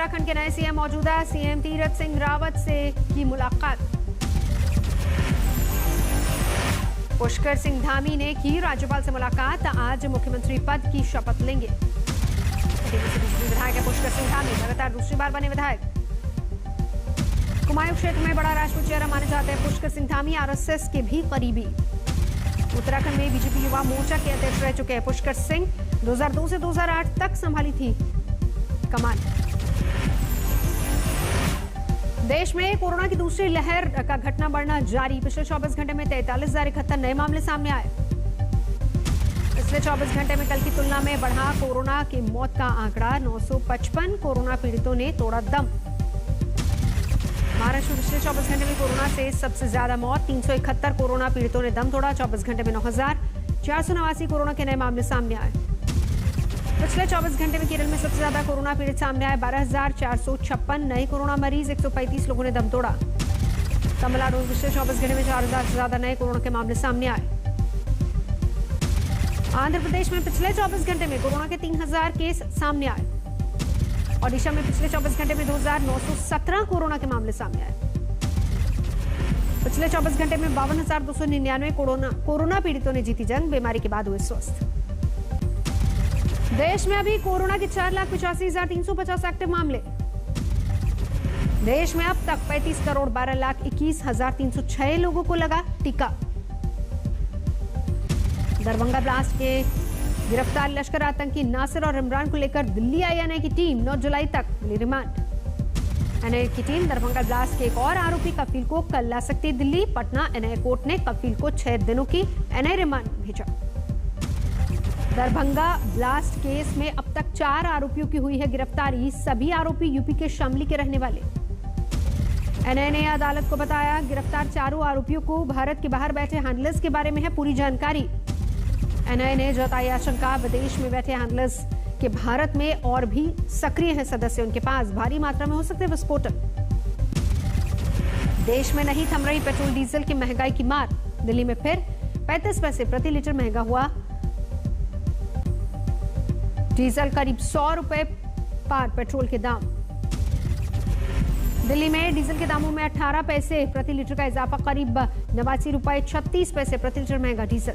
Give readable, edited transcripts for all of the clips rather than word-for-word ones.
उत्तराखंड के नए सीएम मौजूदा। सीएम तीरथ सिंह रावत से की मुलाकात। पुष्कर सिंह धामी ने की राज्यपाल से मुलाकात। आज मुख्यमंत्री पद की शपथ लेंगे। विधायक है पुष्कर सिंह धामी, लगातार दूसरी बार बने विधायक। कुमायूं क्षेत्र में बड़ा राष्ट्रीय चेहरा माने जाते हैं पुष्कर सिंह धामी, आरएसएस के भी करीबी। उत्तराखंड में बीजेपी युवा मोर्चा के अध्यक्ष रह चुके हैं पुष्कर सिंह। 2002 से 2008 तक संभाली थी कमान। देश में कोरोना की दूसरी लहर का घटना बढ़ना जारी। पिछले 24 घंटे में 43,071 नए मामले सामने आए। पिछले 24 घंटे में कल की तुलना में बढ़ा कोरोना की मौत का आंकड़ा। 955 कोरोना पीड़ितों ने तोड़ा दम। महाराष्ट्र में पिछले 24 घंटे में कोरोना से सबसे ज्यादा मौत। 371 कोरोना पीड़ितों ने दम तोड़ा। 24 घंटे में 9,489 कोरोना के नए मामले सामने आए। पिछले 24 घंटे में केरल में सबसे ज्यादा कोरोना पीड़ित सामने आए। 12,456 नए कोरोना मरीज। 135 लोगों ने दम तोड़ा। तमिलनाडु में पिछले 24 घंटे में 4,000 से ज्यादा नए कोरोना के मामले सामने आए। आंध्र प्रदेश में पिछले 24 घंटे में कोरोना के 3,000 केस सामने आए। ओडिशा में पिछले 24 घंटे में 2,917 कोरोना के मामले सामने आए। पिछले 24 घंटे में 52,299 कोरोना पीड़ितों ने जीती जंग। बीमारी के बाद हुए स्वस्थ। देश में अभी कोरोना के 4,85,350 एक्टिव मामले। देश में अब तक 35,12,21,306 लोगों को लगा टीका। दरभंगा ब्लास्ट के गिरफ्तार लश्कर आतंकी नासिर और इमरान को लेकर दिल्ली आई एनआईए की टीम। 9 जुलाई तक मिली रिमांड। एनआईए की टीम दरभंगा ब्लास्ट के एक और आरोपी कफील को कल ला सकती दिल्ली। पटना एनआईए कोर्ट ने कफील को 6 दिनों की एनआईए रिमांड भेजा। दरभंगा ब्लास्ट केस में अब तक 4 आरोपियों की हुई है गिरफ्तारी। सभी आरोपी यूपी के शामली के रहने वाले। एनआईए ने अदालत को बताया गिरफ्तार चारों आरोपियों को भारत के बाहर बैठे हैंडलर्स के बारे में है पूरी जानकारी। एनआईए ने जताई आशंका विदेश में बैठे हैंडलर्स के भारत में और भी सक्रिय हैं सदस्य। उनके पास भारी मात्रा में हो सकते हैं विस्फोटक। देश में नहीं थम रही पेट्रोल डीजल की महंगाई की मार। दिल्ली में फिर 35 पैसे प्रति लीटर महंगा हुआ। डीजल करीब 100 रुपए पार पेट्रोल के दाम। दिल्ली में डीजल के दामों में 18 पैसे प्रति लीटर का इजाफा। करीब 89 रुपए 36 पैसे प्रति लीटर महंगा डीजल।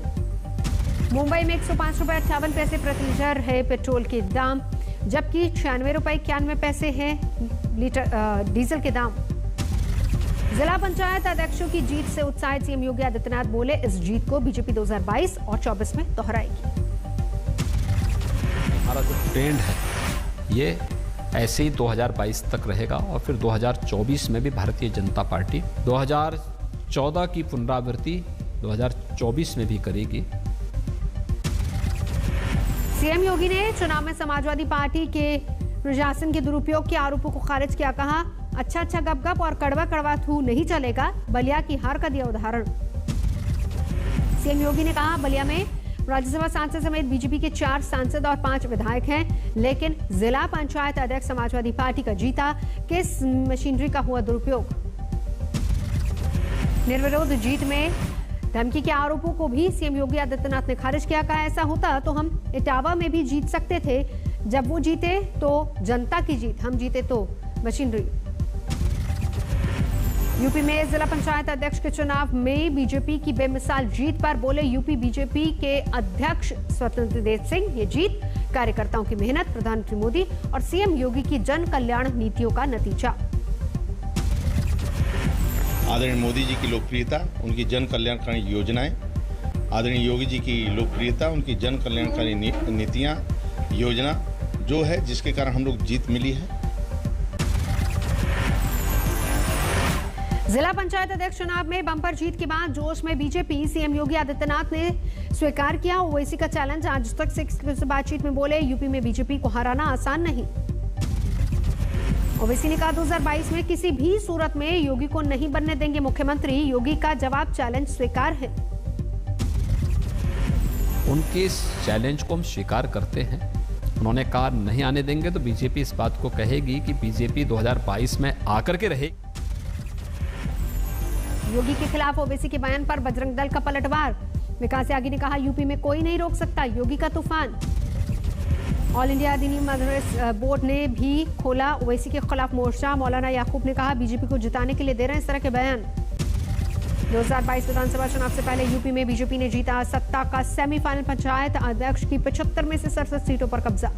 मुंबई में 105 रुपए 58 पैसे प्रति लीटर है पेट्रोल के दाम, जबकि 96 रुपए 91 पैसे है लीटर डीजल के दाम। जिला पंचायत अध्यक्षों की जीत से उत्साहित सीएम योगी आदित्यनाथ बोले इस जीत को बीजेपी 2022 और 24 में दोहराएगी। हमारा जो ट्रेंड है ये ऐसे ही 2022 तक रहेगा और फिर 2024 में भी भारतीय जनता पार्टी 2014 की पुनरावृत्ति 2024 में भी करेगी। सीएम योगी ने चुनाव में समाजवादी पार्टी के प्रशासन के दुरुपयोग के आरोपों को खारिज किया। कहा अच्छा गपगप और कड़वा कड़वा थू नहीं चलेगा। बलिया की हार का दिया उदाहरण। सीएम योगी ने कहा बलिया में राज्यसभा सांसद समेत बीजेपी के 4 सांसद और 5 विधायक हैं, लेकिन जिला पंचायत अध्यक्ष समाजवादी पार्टी का जीता। किस मशीनरी का हुआ दुरुपयोग। निर्विरोध जीत में धमकी के आरोपों को भी सीएम योगी आदित्यनाथ ने खारिज किया। कहा ऐसा होता तो हम इटावा में भी जीत सकते थे। जब वो जीते तो जनता की जीत, हम जीते तो मशीनरी। यूपी में जिला पंचायत अध्यक्ष के चुनाव में बीजेपी की बेमिसाल जीत पर बोले यूपी बीजेपी के अध्यक्ष स्वतंत्र देव सिंह। ये जीत कार्यकर्ताओं की मेहनत, प्रधानमंत्री मोदी और सीएम योगी की जन कल्याण नीतियों का नतीजा। आदरणीय मोदी जी की लोकप्रियता, उनकी जन कल्याणकारी योजनाएं, आदरणीय योगी जी की लोकप्रियता, उनकी जन कल्याणकारी नीतियां, योजना जो है जिसके कारण हम लोग जीत मिली है। जिला पंचायत अध्यक्ष चुनाव में बम्पर जीत के बाद जोश में बीजेपी। सीएम योगी आदित्यनाथ ने स्वीकार किया ओवैसी का चैलेंज। आज तक से बातचीत में बोले यूपी में बीजेपी को हराना आसान नहीं। ओवैसी ने कहा 2022 में किसी भी सूरत में योगी को नहीं बनने देंगे मुख्यमंत्री। योगी का जवाब चैलेंज स्वीकार है। उनके इस चैलेंज को हम स्वीकार करते हैं। उन्होंने कहा नहीं आने देंगे तो बीजेपी इस बात को कहेगी कि बीजेपी 2022 में आकर के रहे। योगी के खिलाफ ओवैसी के बयान पर बजरंग दल का पलटवार। विकास यागी ने कहा यूपी में कोई नहीं रोक सकता योगी का तूफान। ऑल इंडिया दीनी मदरस बोर्ड ने भी खोला ओवैसी के खिलाफ मोर्चा। मौलाना याकूब ने कहा बीजेपी को जिताने के लिए दे रहे हैं इस तरह के बयान। 2022 विधानसभा चुनाव से पहले यूपी में बीजेपी ने जीता सत्ता का सेमीफाइनल। पंचायत अध्यक्ष की 75 में से 67 सीटों पर कब्जा।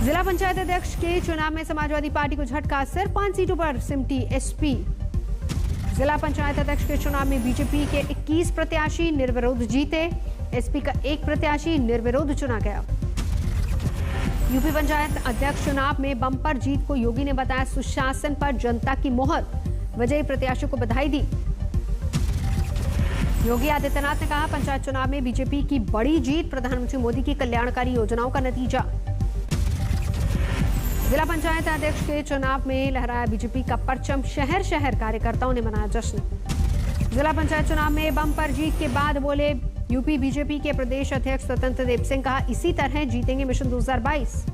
जिला पंचायत अध्यक्ष के चुनाव में समाजवादी पार्टी को झटका, सिर्फ 5 सीटों पर सिमटी एसपी। जिला पंचायत अध्यक्ष के चुनाव में बीजेपी के 21 प्रत्याशी निर्विरोध जीते। एसपी का एक प्रत्याशी निर्विरोध चुना गया। यूपी पंचायत अध्यक्ष चुनाव में बम्पर जीत को योगी ने बताया सुशासन पर जनता की मोहर। विजयी प्रत्याशियों को बधाई दी। योगी आदित्यनाथ ने कहा पंचायत चुनाव में बीजेपी की बड़ी जीत, प्रधानमंत्री मोदी की कल्याणकारी योजनाओं का नतीजा। जिला पंचायत अध्यक्ष के चुनाव में लहराया बीजेपी का परचम, शहर शहर कार्यकर्ताओं ने मनाया जश्न। जिला पंचायत चुनाव में बम्पर जीत के बाद बोले यूपी बीजेपी के प्रदेश अध्यक्ष स्वतंत्र देव सिंह, कहा इसी तरह जीतेंगे मिशन 2022।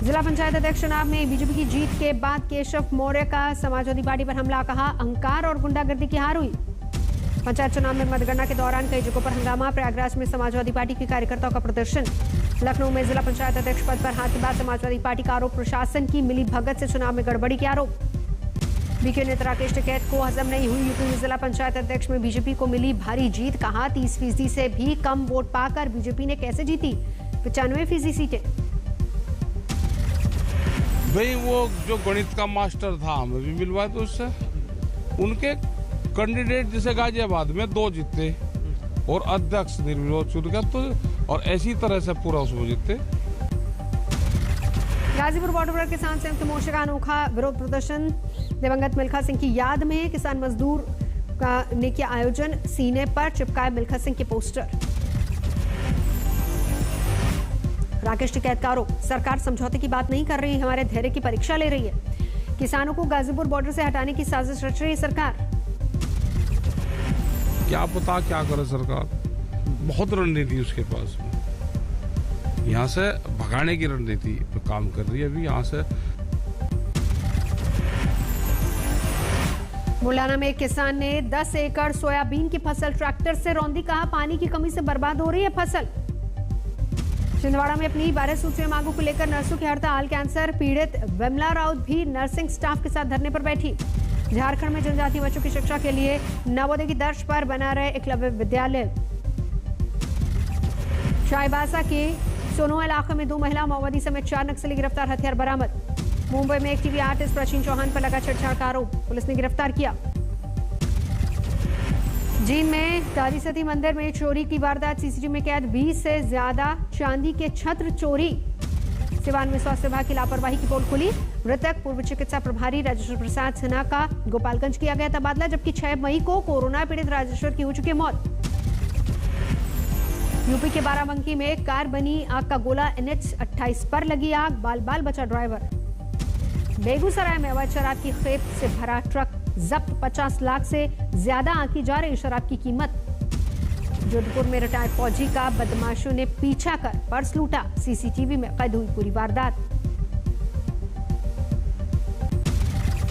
जिला पंचायत अध्यक्ष चुनाव में बीजेपी की जीत के बाद केशव मौर्य का समाजवादी पार्टी पर हमला, कहा अहंकार और गुंडागर्दी की हार हुई। पंचायत चुनाव में मतगणना के दौरान कई जगहों पर हंगामा, प्रयागराज में समाजवादी पार्टी के कार्यकर्ताओं का प्रदर्शन। लखनऊ में जिला पंचायत अध्यक्ष पद पर हाथ के बाद समाजवादी पार्टी का आरोप, प्रशासन की मिली भगत से चुनाव में गड़बड़ी के आरोप। बीके नेता राकेश टिकैत को हजम नहीं हुई यूपी में जिला पंचायत अध्यक्ष में बीजेपी को मिली भारी जीत, कहा 30% से भी कम वोट पाकर बीजेपी ने कैसे जीती 95% सीटें। भाई वो जो गणित का मास्टर था हमें भी मिलवाए तो उससे उनके कैंडिडेट जैसे गाजियाबाद में 2 जीते और अध्यक्ष निर्विरोध चुन गया, तो और ऐसी तरह से पूरा उसमें जीते। गाजीपुर बॉर्डर पर किसान संयुक्त मोर्चा का अनोखा विरोध प्रदर्शन। दिवंगत मिल्खा सिंह की याद में किसान मजदूर का ने किया आयोजन, सीने पर चिपकाए मिल्खा सिंह के पोस्टर। राकेश टिकैत का आरोप, सरकार समझौते की बात नहीं कर रही, हमारे धैर्य की परीक्षा ले रही है। किसानों को गाजीपुर बॉर्डर से हटाने की साजिश रच रही है सरकार। क्या पता क्या करे सरकार, बहुत रणनीति उसके पास में, यहाँ से भगाने की रणनीति पे काम कर रही है अभी। यहाँ से मुलाना में एक किसान ने 10 एकड़ सोयाबीन की फसल ट्रैक्टर से रौंदी, कहा पानी की कमी से बर्बाद हो रही है फसल। छिंदवाड़ा में अपनी 12 सूत्रीय मांगों को लेकर नर्सों की हड़ताल, कैंसर पीड़ित विमला राउत भी नर्सिंग स्टाफ के साथ धरने पर बैठी। झारखंड में जनजातीय बच्चों की शिक्षा के लिए नवोदय की तर्ज पर बना रहे एकलव्य विद्यालय। चाईबासा के सोनो इलाके में 2 महिला माओवादी समेत 4 नक्सली गिरफ्तार, हथियार बरामद। मुंबई में एक टीवी आर्टिस्ट प्राचीन चौहान पर लगा छेड़छाड़ का आरोप, पुलिस ने गिरफ्तार किया। जींद में काली सती मंदिर में चोरी की वारदात, सीसीटीवी में कैद 20 से ज्यादा चांदी के छत्र चोरी। सिवान में स्वास्थ्य विभाग की लापरवाही की पोल खुली, मृतक पूर्व चिकित्सा प्रभारी राजेश्वर प्रसाद सिन्हा का गोपालगंज किया गया तबादला, जबकि 6 मई को कोरोना पीड़ित राजेश्वर की हो चुकी मौत। यूपी के बाराबंकी में कार बनी आग का गोला, NH 28 पर लगी आग, बाल बाल बचा ड्राइवर। बेगूसराय में अवैध शराब की खेप से भरा ट्रक जब्त, 50 लाख से ज्यादा आंकी जा रही शराब की कीमत। जोधपुर में रिटायर्ड फौजी का बदमाशों ने पीछा कर पर्स लूटा, सीसीटीवी में कैद हुई पूरी वारदात।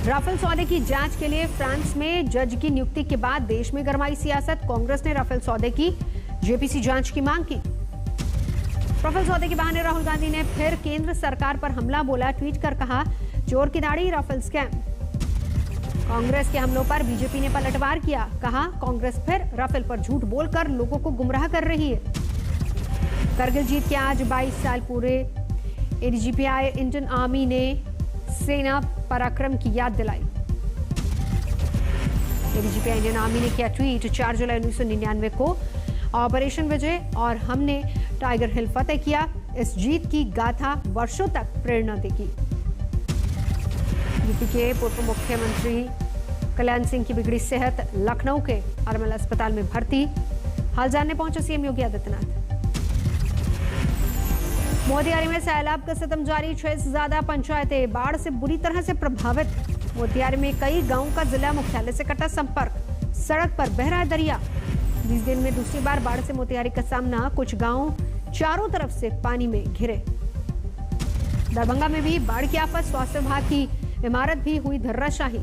राफेल सौदे की जांच के लिए फ्रांस में जज की नियुक्ति के बाद देश में गरमाई सियासत, कांग्रेस ने राफेल सौदे की जेपीसी जांच की मांग की। राफेल सौदे के बहाने राहुल गांधी ने फिर केंद्र सरकार पर हमला बोला, ट्वीट कर कहा चोर की दाढ़ी राफेल स्कैम। कांग्रेस के हमलों पर बीजेपी ने पलटवार किया, कहा कांग्रेस फिर राफेल पर झूठ बोलकर लोगों को गुमराह कर रही है। करगिल जीत के आज 22 साल पूरे, एडीजीपीआई इंडियन आर्मी ने सेना पराक्रम की याद दिलाई। एडीजीपीआई इंडियन आर्मी ने किया ट्वीट, 4 जुलाई 1999 को ऑपरेशन विजय और हमने टाइगर हिल फतेह किया, इस जीत की गाथा वर्षों तक प्रेरणा देगी। यूपी के पूर्व मुख्यमंत्री कल्याण सिंह की बिगड़ी सेहत, लखनऊ के आरएमएल अस्पताल में भर्ती, हाल जानने पहुंचे सीएम योगी आदित्यनाथ। मोतिहारी में सैलाब का सितम जारी, 6 से ज्यादा पंचायतें बाढ़ से बुरी तरह से प्रभावित। मोतिहारी में कई गांवों का जिला मुख्यालय से कटा संपर्क, सड़क पर बह रहा है दरिया। 20 दिन में दूसरी बार बाढ़ से मोतिहारी का सामना, कुछ गांव चारों तरफ से पानी में घिरे। दरभंगा में भी बाढ़ की आफत, स्वास्थ्य विभाग की इमारत भी हुई धराशायी।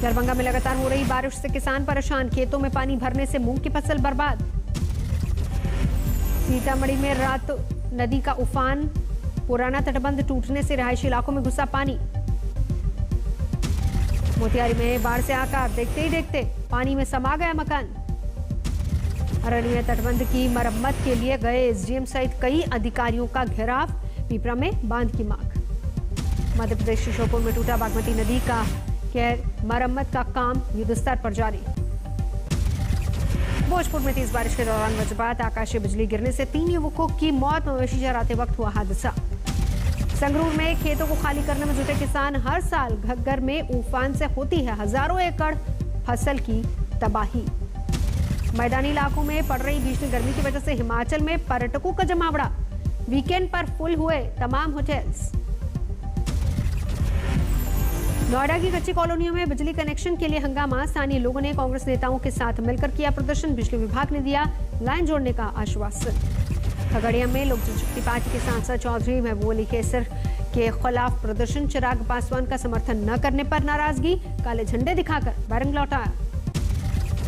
दरभंगा में लगातार हो रही बारिश से किसान परेशान, खेतों में पानी भरने से मूंग की फसल बर्बाद। सीतामढ़ी में रात नदी का उफान, पुराना तटबंध टूटने से रिहायशी इलाकों में घुसा पानी। मोतिहारी में बाढ़ से आकार देखते ही देखते पानी में समा गया मकान। अररिया में तटबंध की मरम्मत के लिए गए एसडीएम सहित कई अधिकारियों का घेराव, पीपरा में बांध की मांग। मध्य प्रदेश के श्योपुर में टूटा बागमती नदी का मरम्मत का काम युद्धस्तर पर जारी। भोजपुर में तेज बारिश के दौरान वज्रपात, आकाशीय बिजली गिरने से 3 युवकों की मौत, मवेशी चराते वक्त हुआ हादसा। संगरूर में खेतों को खाली करने में जुटे किसान, हर साल घग्गर में उफान से होती है हजारों एकड़ फसल की तबाही। मैदानी इलाकों में पड़ रही भीषण गर्मी की वजह से हिमाचल में पर्यटकों का जमावड़ा, वीकेंड पर फुल हुए तमाम होटल्स। नोएडा की कच्ची कॉलोनियों में बिजली कनेक्शन के लिए हंगामा, स्थानीय लोगों ने कांग्रेस नेताओं के साथ मिलकर किया प्रदर्शन, बिजली विभाग ने दिया लाइन जोड़ने का आश्वासन। खगड़िया में लोक जनशक्ति पार्टी के सांसद चौधरी महबूब अली कैसर के खिलाफ प्रदर्शन, चिराग पासवान का समर्थन न करने पर नाराजगी, काले झंडे दिखाकर बैरंग लौटाया।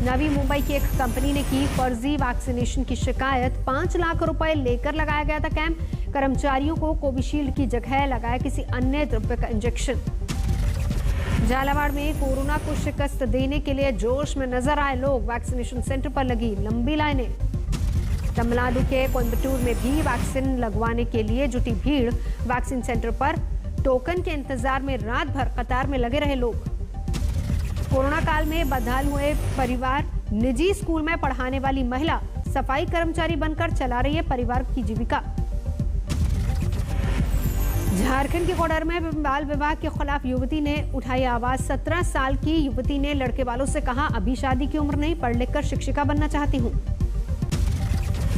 नवी मुंबई की एक कंपनी ने की फर्जी वैक्सीनेशन की शिकायत, 5 लाख रुपए लेकर लगाया गया था कैंप, कर्मचारियों को कोविशील्ड की जगह लगाया किसी अन्य द्रव्य का इंजेक्शन। झालावाड़ में कोरोना को शिकस्त देने के लिए जोश में नजर आए लोग, वैक्सीनेशन सेंटर पर लगी लंबी लाइनें। तमिलनाडु के कोयम्बटूर में भी वैक्सीन लगवाने के लिए जुटी भीड़, वैक्सीन सेंटर पर टोकन के इंतजार में रात भर कतार में लगे रहे लोग। कोरोना काल में बदहाल हुए परिवार, निजी स्कूल में पढ़ाने वाली महिला सफाई कर्मचारी बनकर चला रही है परिवार की जीविका। झारखंड के कोडर में बाल विवाह के खिलाफ युवती ने उठाई आवाज, 17 साल की युवती ने लड़के वालों से कहा, अभी शादी की उम्र नहीं, पढ़ लिख कर शिक्षिका बनना चाहती हूँ।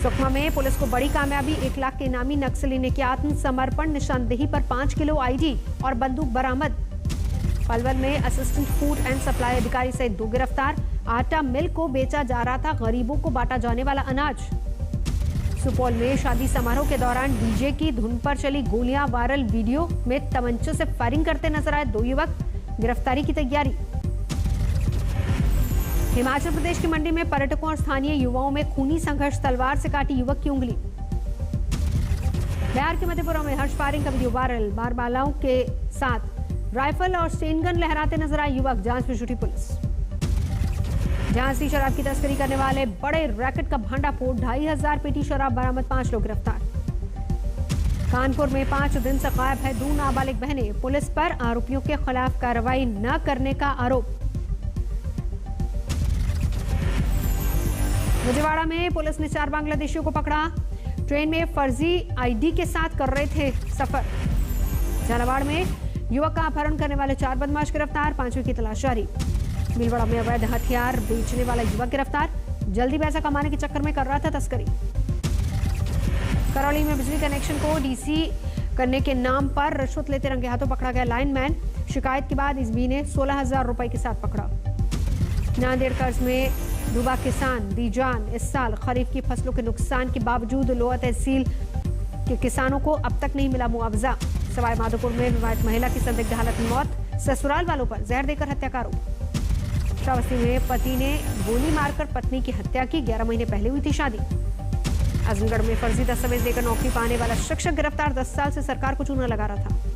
सुकमा में पुलिस को बड़ी कामयाबी, 1 लाख के इनामी नक्सली ने किया आत्मसमर्पण, निशानदेही पर 5 किलो आईडी और बंदूक बरामद। पलवल में असिस्टेंट फूड एंड सप्लाई अधिकारी सहित 2 गिरफ्तार, आटा मिल को बेचा जा रहा था गरीबों को बांटा जाने वाला अनाज। सुपौल में शादी समारोह के दौरान डीजे की धुन पर चली गोलियां, वायरल वीडियो में तमंचों से फायरिंग करते नजर आए 2 युवक, गिरफ्तारी की तैयारी। हिमाचल प्रदेश की मंडी में पर्यटकों और स्थानीय युवाओं में खूनी संघर्ष, तलवार से काटी युवक की उंगली। बिहार के मधेपुरा में हर्ष फायरिंग का वीडियो वायरल, बारमालाओं के साथ राइफल और स्टेन गन लहराते नजर आए युवक, जांच में जुटी पुलिस। झांसी शराब की तस्करी करने वाले बड़े रैकेट का भांडाफोड़, 2500 पेटी शराब बरामद, 5 लोग गिरफ्तार। कानपुर में 5 दिन से गायब है 2 नाबालिग बहनें, पुलिस पर आरोपियों के खिलाफ कार्रवाई न करने का आरोप। विजयवाड़ा में पुलिस ने 4 बांग्लादेशियों को पकड़ा, ट्रेन में फर्जी आईडी के साथ कर रहे थे सफर। झालावाड़ में युवक का अपहरण करने वाले 4 बदमाश गिरफ्तार, 5वें की तलाश जारी। भीलवाड़ा में अवैध हथियार बेचने वाला युवक गिरफ्तार, जल्दी पैसा कमाने के चक्कर में कर रहा था तस्करी। करौली में बिजली कनेक्शन को डीसी करने के नाम पर रिश्वत लेते रंगे हाथों पकड़ा गया लाइनमैन, शिकायत के बाद एसबी ने 16,000 रुपए के साथ पकड़ा। नांदेड़ कर्ज में डूबा किसान दी जान, इस साल खरीफ की फसलों के नुकसान के बावजूद लोअर तहसील के किसानों को अब तक नहीं मिला मुआवजा। सवाई माधोपुर में विवाहित महिला की संदिग्ध हालत में मौत, ससुराल वालों पर जहर देकर हत्या का आरोप। श्रावस्ती में पति ने गोली मारकर पत्नी की हत्या की, 11 महीने पहले हुई थी शादी। आजमगढ़ में फर्जी दस्तावेज देकर नौकरी पाने वाला शिक्षक गिरफ्तार, 10 साल से सरकार को चूना लगा रहा था।